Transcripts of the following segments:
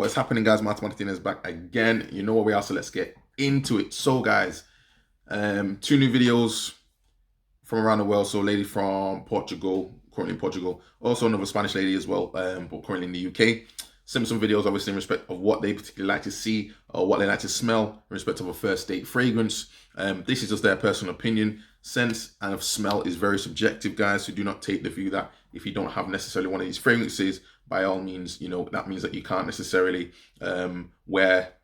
What is happening, guys? Martin is back again. You know where we are, so let's get into it. So, guys, two new videos from around the world. So, lady from Portugal, currently in Portugal. Also, another Spanish lady as well, but currently in the UK. Some videos, obviously, in respect of what they particularly like to see or what they like to smell in respect of a first date fragrance. This is just their personal opinion. Scent and smell is very subjective, guys. So do not take the view that if you don't have necessarily one of these fragrances, by all means, that means that you can't necessarily wear,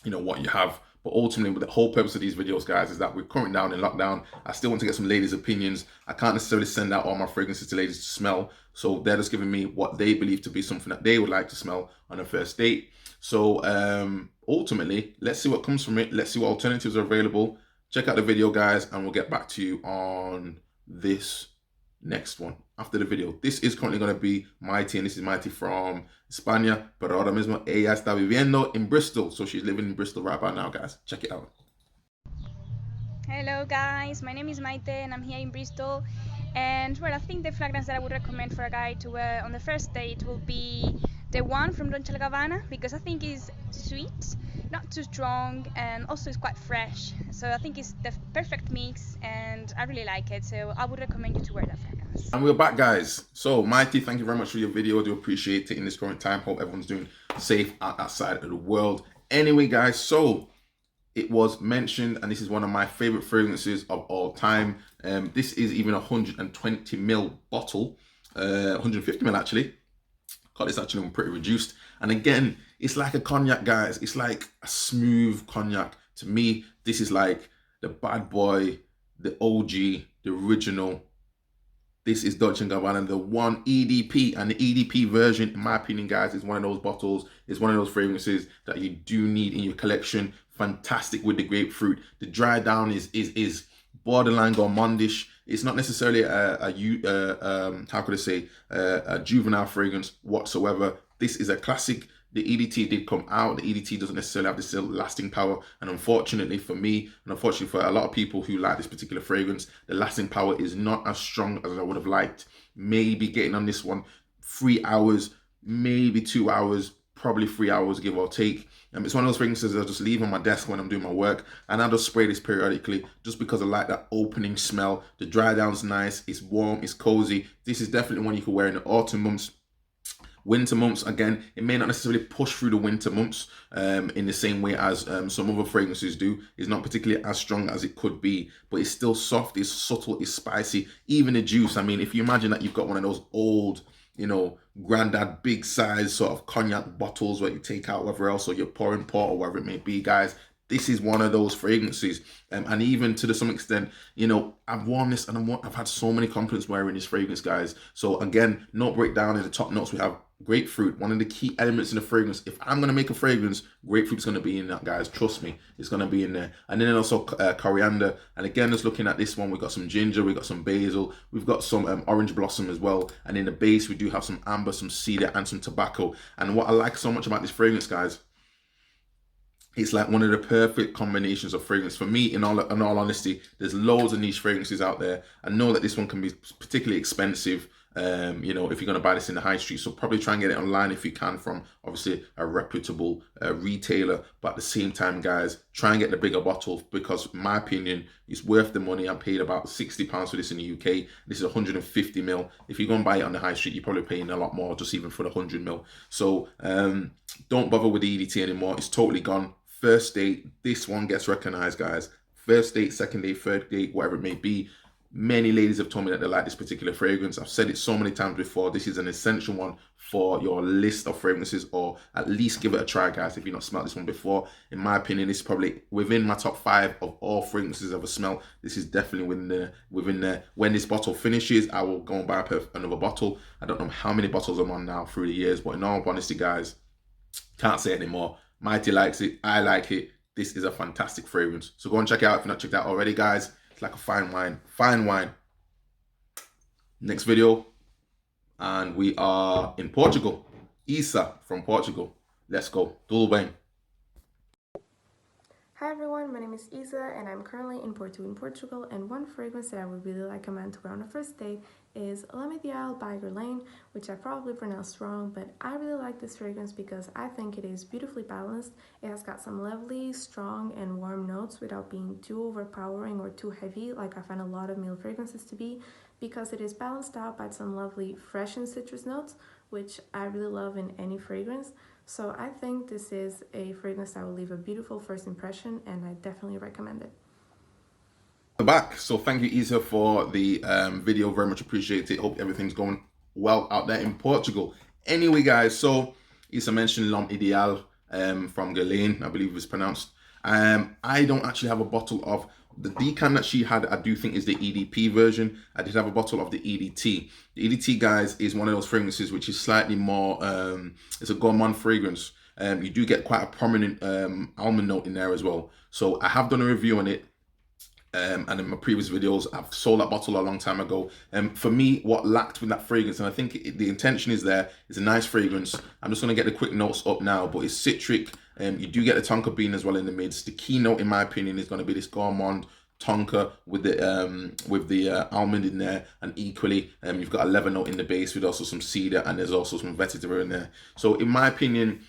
what you have. But ultimately, the whole purpose of these videos, guys, is that we're currently down in lockdown. I still want to get some ladies' opinions. I can't necessarily send out all my fragrances to ladies to smell. So they're just giving me what they believe to be something that they would like to smell on a first date. So ultimately, let's see what comes from it. Let's see what alternatives are available. Check out the video, guys, and we'll get back to you on this next one after the video. This is currently going to be Mighty, and this is Mighty from España, pero ahora mismo ella está viviendo in Bristol. So she's living in Bristol right about now, guys. Check it out. Hello guys, my name is Maite and I'm here in Bristol. And well, I think the fragrance that I would recommend for a guy to wear on the first date will be the one from Dolce & Gabbana, because I think it's sweet, not too strong, and also it's quite fresh. So I think it's the perfect mix and I really like it. So I would recommend you to wear that fragrance. And we're back, guys. So Mighty, thank you very much for your video. I do appreciate it in this current time. Hope everyone's doing safe outside of the world. Anyway, guys, so it was mentioned, and this is one of my favorite fragrances of all time. This is even a 120ml bottle, 150ml actually. God, it's actually pretty reduced. And again, it's like a cognac, guys. It's like a smooth cognac. To me, this is like the bad boy, the OG, the original. This is Dolce & Gabbana, the one EDP. And the EDP version, in my opinion, guys, is one of those bottles. It's one of those fragrances that you do need in your collection. Fantastic with the grapefruit. The dry down is borderline gourmandish. It's not necessarily a juvenile fragrance whatsoever. This is a classic. The EDT did come out. The EDT doesn't necessarily have this lasting power. And unfortunately for me, and unfortunately for a lot of people who like this particular fragrance, the lasting power is not as strong as I would have liked. Maybe getting on this one 3 hours, maybe 2 hours, probably 3 hours, give or take. It's one of those fragrances I just leave on my desk when I'm doing my work, and I just spray this periodically just because I like that opening smell. The dry down's nice, it's warm, it's cozy. This is definitely one you can wear in the autumn months. Winter months, again, it may not necessarily push through the winter months in the same way as some other fragrances do. It's not particularly as strong as it could be, but it's still soft, it's subtle, it's spicy. Even the juice, I mean, if you imagine that you've got one of those old, granddad big size sort of cognac bottles where you take out whatever else, or you're pouring port or whatever it may be, guys, this is one of those fragrances. And even to some extent, I've worn this and I've had so many compliments wearing this fragrance, guys. So again, note breakdown in the top notes, we have grapefruit, one of the key elements in the fragrance. If I'm going to make a fragrance, grapefruit's going to be in that, guys. Trust me, it's going to be in there. And then also coriander. And again, just looking at this one, we've got some ginger, we've got some basil, we've got some orange blossom as well. And in the base, we do have some amber, some cedar, and some tobacco. And what I like so much about this fragrance, guys, it's like one of the perfect combinations of fragrance. For me, in all honesty, there's loads of niche fragrances out there. I know that this one can be particularly expensive, if you're going to buy this in the high street. So probably try and get it online if you can from, obviously, a reputable retailer. But at the same time, guys, try and get the bigger bottle, because in my opinion, it's worth the money. I paid about £60 for this in the UK. This is 150ml. If you go and buy it on the high street, you're probably paying a lot more, just even for the 100ml. So don't bother with the EDT anymore. It's totally gone. First date, this one gets recognized, guys. First date, second date, third date, whatever it may be. Many ladies have told me that they like this particular fragrance. I've said it so many times before. This is an essential one for your list of fragrances, or at least give it a try, guys, if you've not smelled this one before. In my opinion, it's probably within my top 5 of all fragrances I've ever smelled. This is definitely within there. When this bottle finishes, I will go and buy another bottle. I don't know how many bottles I'm on now through the years, but in all honesty, guys, can't say anymore. Mighty likes it. I like it. This is a fantastic fragrance. So go and check it out if you've not checked it out already, guys. It's like a fine wine. Fine wine. Next video. And we are in Portugal. Isa from Portugal. Let's go. Tudo bem. Hi everyone, my name is Isa and I'm currently in Porto in Portugal, and one fragrance that I would really like a man to wear on a first date is L'Homme Ideal by Guerlain, which I probably pronounced wrong, but I really like this fragrance because I think it is beautifully balanced. It has got some lovely, strong and warm notes without being too overpowering or too heavy like I find a lot of male fragrances to be, because it is balanced out by some lovely fresh and citrus notes, which I really love in any fragrance. So I think this is a fragrance that will leave a beautiful first impression, and I definitely recommend it. Back. So thank you, Isa, for the video. Very much appreciate it. Hope everything's going well out there in Portugal. Anyway, guys, so Isa mentioned L'Homme Ideal from Guerlain, I believe it's pronounced. I don't actually have a bottle of the decant that she had. I do think is the EDP version. I did have a bottle of the EDT. The EDT, guys, is one of those fragrances which is slightly more, it's a gourmand fragrance. You do get quite a prominent almond note in there as well. So I have done a review on it. And in my previous videos, I've sold that bottle a long time ago. For me, what lacked with that fragrance, and I think the intention is there, is a nice fragrance. I'm just going to get the quick notes up now, but it's citric. You do get the tonka bean as well in the midst. The key note, in my opinion, is going to be this gourmand tonka with the almond in there, and equally you've got a leather note in the base with also some cedar, and there's also some vetiver in there. So in my opinion,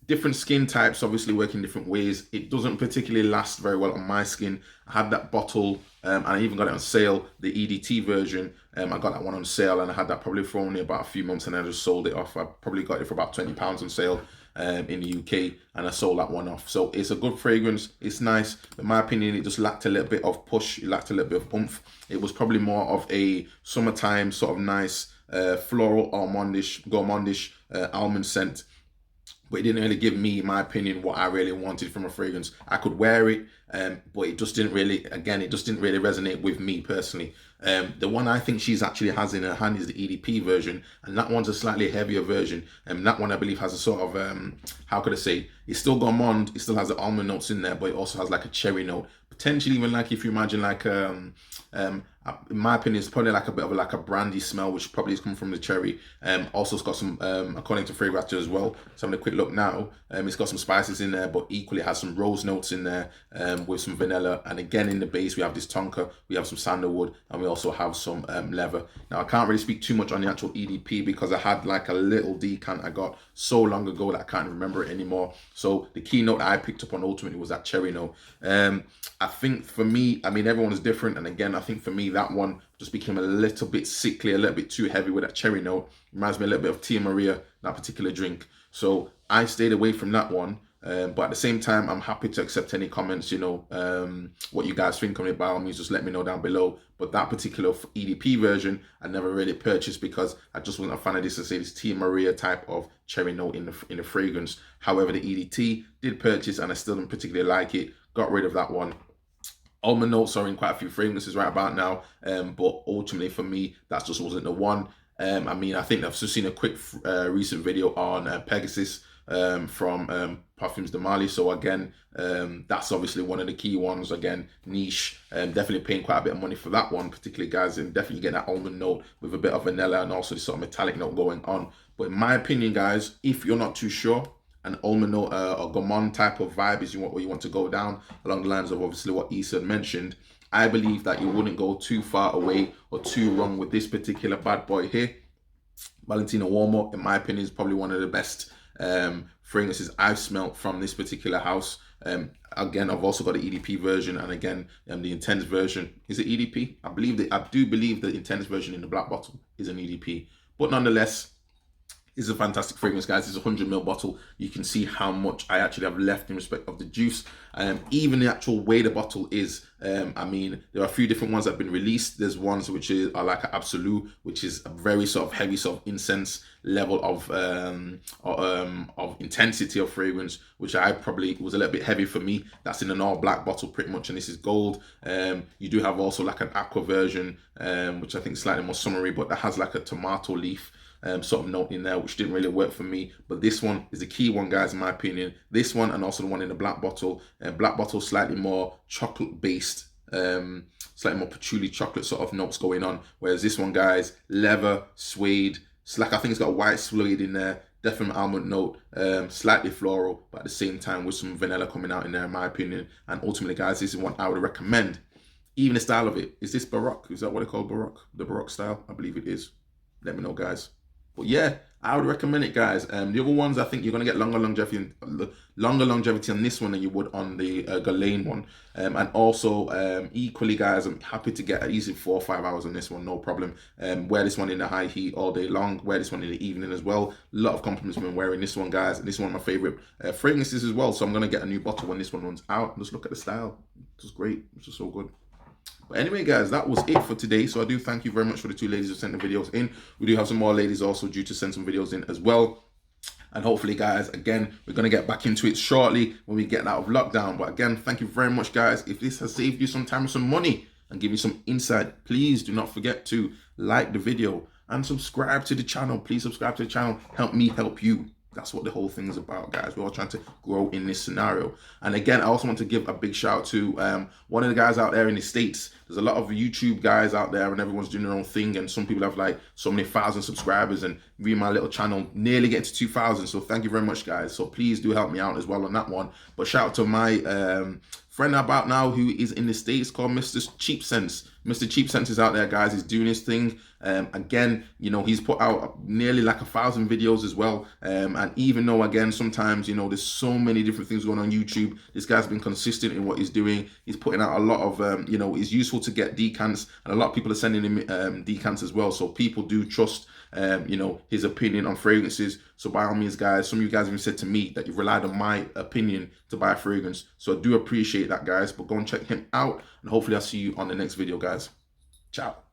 different skin types obviously work in different ways. It doesn't particularly last very well on my skin. I had that bottle and I even got it on sale, the EDT version. I got that one on sale and I had that probably for only about a few months, and I just sold it off. I probably got it for about £20 on sale in the UK, and I sold that one off. So it's a good fragrance. It's nice. In my opinion, it just lacked a little bit of push. It lacked a little bit of oomph. It was probably more of a summertime sort of nice floral almondish, gourmandish almond scent. But it didn't really give me, in my opinion, what I really wanted from a fragrance. I could wear it, but it just didn't really, again, it just didn't really resonate with me personally. The one I think she's actually has in her hand is the EDP version, and that one's a slightly heavier version. And that one I believe has a sort of, how could I say, it's still gourmand, it still has the almond notes in there, but it also has like a cherry note. Potentially even like if you imagine like, in my opinion, it's probably like a bit of like a brandy smell, which probably is coming from the cherry. Also, it's got some, according to Fragrance as well. So I'm gonna quick look now. It's got some spices in there, but equally has some rose notes in there with some vanilla. And again, in the base, we have this tonka, we have some sandalwood, and we also have some leather. Now, I can't really speak too much on the actual EDP because I had like a little decant I got so long ago that I can't remember it anymore. So the key note that I picked up on ultimately was that cherry note. I think for me, I mean, everyone is different. And again, I think for me, that one just became a little bit sickly, a little bit too heavy with that cherry note. Reminds me a little bit of Tia Maria, that particular drink. So I stayed away from that one. But at the same time, I'm happy to accept any comments, you know, what you guys think on it. By all means, just let me know down below. But that particular EDP version, I never really purchased because I just wasn't a fan of this, to say, this Tia Maria type of cherry note in the fragrance. However, the EDT did purchase, and I still don't particularly like it. Got rid of that one. Almond notes are in quite a few fragrances right about now, but ultimately for me, that just wasn't the one. I mean, I think I've just seen a quick recent video on Pegasus from Parfums de Mali. So again, that's obviously one of the key ones. Again, niche. Definitely paying quite a bit of money for that one, particularly, guys, and definitely getting that almond note with a bit of vanilla and also this sort of metallic note going on. But in my opinion, guys, if you're not too sure, an almond note or gourmand type of vibe is what you want to go down along the lines of obviously what Issa mentioned, I believe that you wouldn't go too far away or too wrong with this particular bad boy here. Valentino Uomo, in my opinion, is probably one of the best fragrances I've smelt from this particular house. Again, I've also got the EDP version, and again, the Intense version. Is it EDP? I do believe the Intense version in the black bottle is an EDP, but nonetheless, it's a fantastic fragrance, guys. It's a 100ml bottle. You can see how much I actually have left in respect of the juice. Even the actual way the bottle is, I mean, there are a few different ones that have been released. There's ones which are like an Absolute, which is a very sort of heavy sort of incense level of intensity of fragrance, which I probably was a little bit heavy for me. That's in an all black bottle pretty much, and this is gold. You do have also like an aqua version, which I think is slightly more summery, but that has like a tomato leaf sort of note in there, which didn't really work for me. But this one is the key one, guys, in my opinion. This one, and also the one in the black bottle. Black bottle slightly more chocolate based, slightly more patchouli chocolate sort of notes going on, whereas this one, guys, leather, suede. It's like, I think it's got white suede in there, definite almond note, slightly floral, but at the same time with some vanilla coming out in there, in my opinion. And ultimately, guys, this is one I would recommend. Even the style of it, is this Baroque? Is that what they call Baroque? The Baroque style? I believe it is. Let me know, guys. But yeah, I would recommend it, guys. The other ones, I think you're gonna get longer longevity on this one than you would on the Guerlain one. And also, equally, guys, I'm happy to get at least 4 or 5 hours on this one, no problem. Wear this one in the high heat all day long. Wear this one in the evening as well. A lot of compliments when wearing this one, guys. And this is one of my favorite fragrances as well. So I'm gonna get a new bottle when this one runs out. Just look at the style. It's just great. It's just so good. But anyway, guys, that was it for today. So I do thank you very much for the 2 ladies who sent the videos in. We do have some more ladies also due to send some videos in as well. And hopefully, guys, again, we're going to get back into it shortly when we get out of lockdown. But again, thank you very much, guys. If this has saved you some time and some money and give you some insight, please do not forget to like the video and subscribe to the channel. Please subscribe to the channel. Help me help you. That's what the whole thing is about, guys. We're all trying to grow in this scenario. And again, I also want to give a big shout out to one of the guys out there in the States. There's a lot of YouTube guys out there and everyone's doing their own thing. And some people have like so many thousand subscribers, and me and my little channel nearly get to 2,000. So thank you very much, guys. So please do help me out as well on that one. But shout out to my friend about now who is in the States called Mr. Cheap Sense. Mr. Cheap Sense is out there, guys. He's doing his thing. Again, you know, he's put out nearly like 1,000 videos as well. And even though, again, sometimes, you know, there's so many different things going on YouTube, this guy's been consistent in what he's doing. He's putting out a lot of, you know, it's useful to get decants, and a lot of people are sending him decants as well. So people do trust, you know, his opinion on fragrances. So by all means, guys, some of you guys even said to me that you've relied on my opinion to buy a fragrance. So I do appreciate that, guys. But go and check him out, and hopefully I'll see you on the next video, guys. Ciao.